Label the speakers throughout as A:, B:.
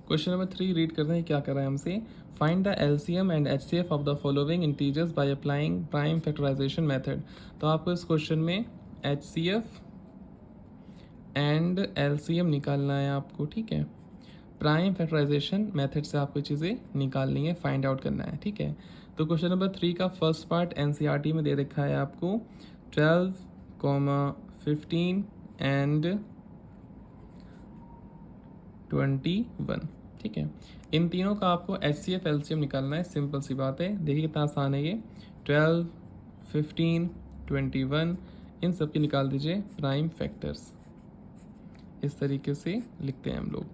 A: Question number 3 read करते हैं क्या कर रहा है हमसे। Find the LCM and HCF of the following integers by applying prime factorization method. तो आपको इस क्वेश्चन में एचसीएफ एंड एलसीएम निकालना है आपको, ठीक है। प्राइम फैक्टराइजेशन मेथड से आपको चीज़ें निकालनी है, फाइंड आउट करना है, ठीक है। तो क्वेश्चन नंबर 3 का फर्स्ट पार्ट एनसीईआरटी में दे रखा है आपको 12, 15 एंड 21, ठीक है। इन तीनों का आपको एच सी एफ एलसीएम निकालना है, सिंपल सी बात है। देखिए कितना आसान है ये। 12, 15, 21 इन सब की निकाल दीजिए प्राइम फैक्टर्स। इस तरीके से लिखते हैं हम लोग।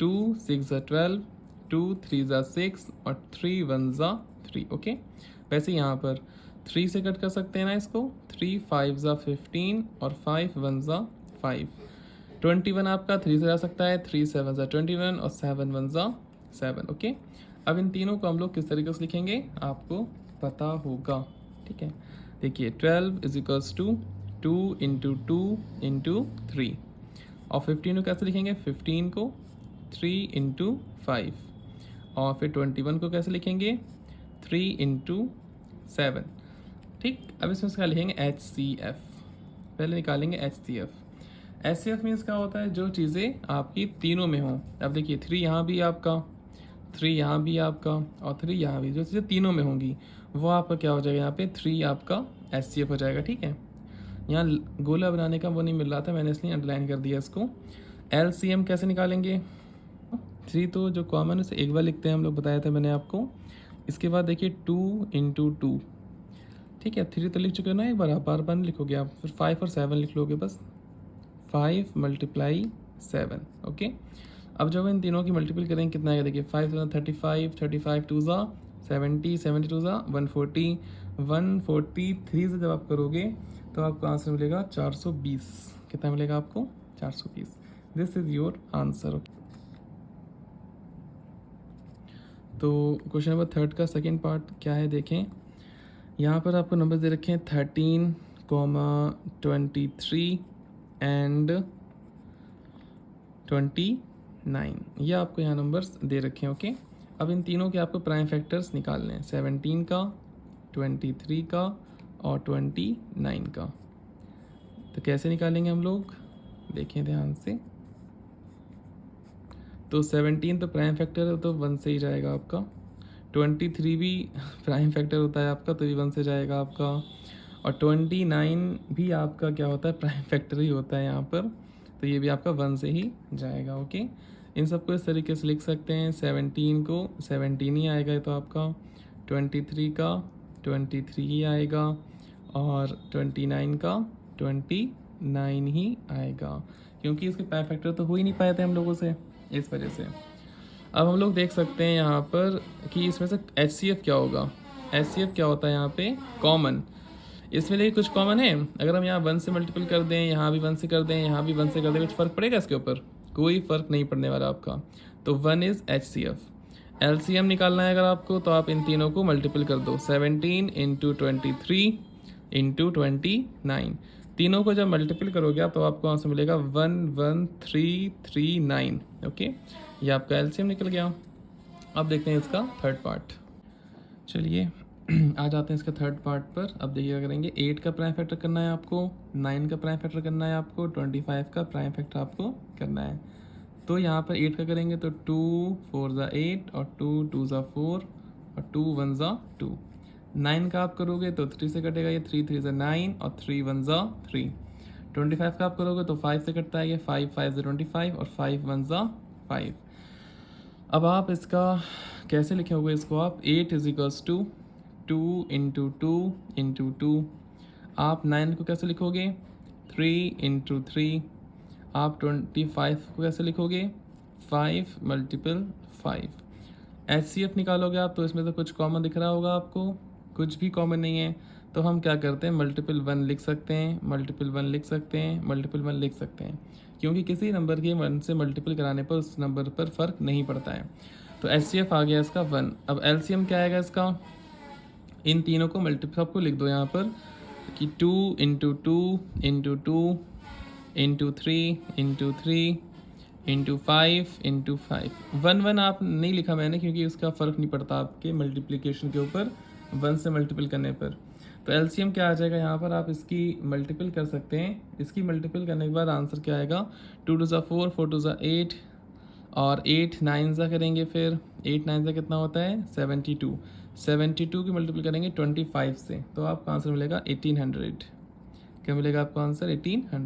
A: 2 6 12, 2 3 6 और 3 1 3, ओके। वैसे यहाँ पर 3 से कट कर सकते हैं ना इसको। 3 5 15 और 5 1 5। 21 आपका 3 से जा सकता है, 3 7 21 और 7 1 7, ओके। अब इन तीनों को हम लोग किस तरीके से लिखेंगे आपको पता होगा, ठीक है। देखिए 12 is equals to 2 into 2 into 3 और 15 को कैसे लिखेंगे, 15 को 3 इंटू 5 और फिर 21 को कैसे लिखेंगे 3 इंटू 7, ठीक। अब इसमें क्या लिखेंगे एच सी एफ, पहले निकालेंगे H C F. H C F means क्या होता है, जो चीज़ें आपकी तीनों में हों। अब देखिए 3 यहाँ भी आपका, 3 यहाँ भी आपका और 3 यहाँ भी, जो चीज़ें तीनों में होंगी वो आपका क्या हो जाएगा, यहाँ पे 3 आपका एच सी एफ हो जाएगा, ठीक है। यहाँ गोला बनाने का वो नहीं मिल रहा था, मैंने इसलिए अंडरलाइन कर दिया इसको। एल सी एम कैसे निकालेंगे, 3 तो जो कॉमन है उसे एक बार लिखते हैं हम लोग, बताया था मैंने आपको। इसके बाद देखिए 2 इंटू 2, ठीक है। 3 तो लिख चुके हो ना एक बार, आप बार बार नहीं लिखोगे आप, फिर 5 और 7 लिख लोगे बस। 5 × 7, ओके। अब जब इन तीनों की मल्टीपल करेंगे कितना आएगा, देखिए 5 35, 35 2 70, 70 2 140, 143 से जब आप करोगे तो आपको आंसर मिलेगा 420। कितना मिलेगा आपको 420। This is your answer. तो क्वेश्चन नंबर 3 का सेकेंड पार्ट क्या है देखें। यहाँ पर आपको नंबर दे रखे हैं 13, 23 एंड 29, ये आपको यहाँ नंबर्स दे रखे हैं, ओके। अब इन तीनों के आपको प्राइम फैक्टर्स निकालने हैं, 17 का, 23 का और 29 का। तो कैसे निकालेंगे हम लोग, देखें ध्यान से। तो 17 तो प्राइम फैक्टर है तो 1 से ही जाएगा आपका। 23 भी प्राइम फैक्टर होता है आपका तो भी 1 से जाएगा आपका। और 29 भी आपका क्या होता है, प्राइम फैक्टर ही होता है यहाँ पर, तो ये भी आपका 1 से ही जाएगा, ओके। इन सबको इस तरीके से लिख सकते हैं। 17 को 17 ही आएगा तो आपका, 23 का 23 ही आएगा और 29 का 29 ही आएगा, क्योंकि इसके प्राइम फैक्टर तो हो ही नहीं पाए थे हम लोगों से, इस वजह से। अब हम लोग देख सकते हैं यहाँ पर कि इसमें से एच सी एफ क्या होगा। एच सी एफ क्या होता है यहाँ पे, कॉमन। इसमें लेकिन कुछ कॉमन है, अगर हम यहाँ 1 से मल्टीपल कर दें, यहाँ भी 1 से कर दें, यहाँ भी 1 से कर दें, कुछ फ़र्क पड़ेगा इसके ऊपर, कोई फ़र्क नहीं पड़ने वाला आपका। तो 1 is H C F. L C M निकालना है अगर आपको तो आप इन तीनों को मल्टीपल कर दो, 17 इंटू 23 इंटू 29। तीनों को जब मल्टीपल करोगे आप तो आपको आंसर मिलेगा 11339, ओके। ये आपका एलसीएम निकल गया। अब देखते हैं इसका थर्ड पार्ट। चलिए आ जाते हैं इसका थर्ड पार्ट पर। अब देखिए क्या करेंगे, 8 का प्राइम फैक्टर करना है आपको, 9 का प्राइम फैक्टर करना है आपको, 25 का प्राइम फैक्टर आपको करना है। तो यहाँ पर 8 का करेंगे तो 2 4 8 और 2 2 4 और 2 1 2। 9 का आप करोगे तो 3 से कटेगा ये, 3 3 9 और 3 1 3। 25 का आप करोगे तो 5 से कटता है ये, 5 5 25 और 5 1 5। अब आप इसका कैसे लिखोगे इसको आप, 8 is equals to 2 into 2 into 2। आप 9 को कैसे लिखोगे, 3 इंटू 3। आप 25 को कैसे लिखोगे, 5 × 5। एच सी एफ निकालोगे आप तो इसमें तो कुछ कॉमन दिख रहा होगा आपको, कुछ भी कॉमन नहीं है। तो हम क्या करते हैं, मल्टीपल 1 लिख सकते हैं, मल्टीपल 1 लिख सकते हैं, मल्टीपल 1 लिख सकते हैं, क्योंकि किसी नंबर के 1 से मल्टीपल कराने पर उस नंबर पर फ़र्क नहीं पड़ता है। तो एच सी एफ आ गया इसका 1। अब एल सी एम क्या आएगा इसका, इन तीनों को मल्टीपल सबको लिख दो यहाँ पर कि 2 into 2 into 2 into 3 into 3 into 5 one one आप नहीं लिखा मैंने क्योंकि उसका फ़र्क नहीं पड़ता आपके मल्टीप्लिकेशन के ऊपर 1 से मल्टीपल करने पर। तो एलसीएम क्या आ जाएगा यहाँ पर, आप इसकी मल्टीपल कर सकते हैं। इसकी मल्टीपल करने के बाद आंसर क्या आएगा, 2 2 ज़ा 4, 4 2 ज़ा 8 और 8 9 ज़ा करेंगे, फिर 8 9 ज़ा कितना होता है 72। 72 की मल्टीपल करेंगे 25 से, तो आपका आंसर मिलेगा 1800। क्या मिलेगा आपका आंसर 1800।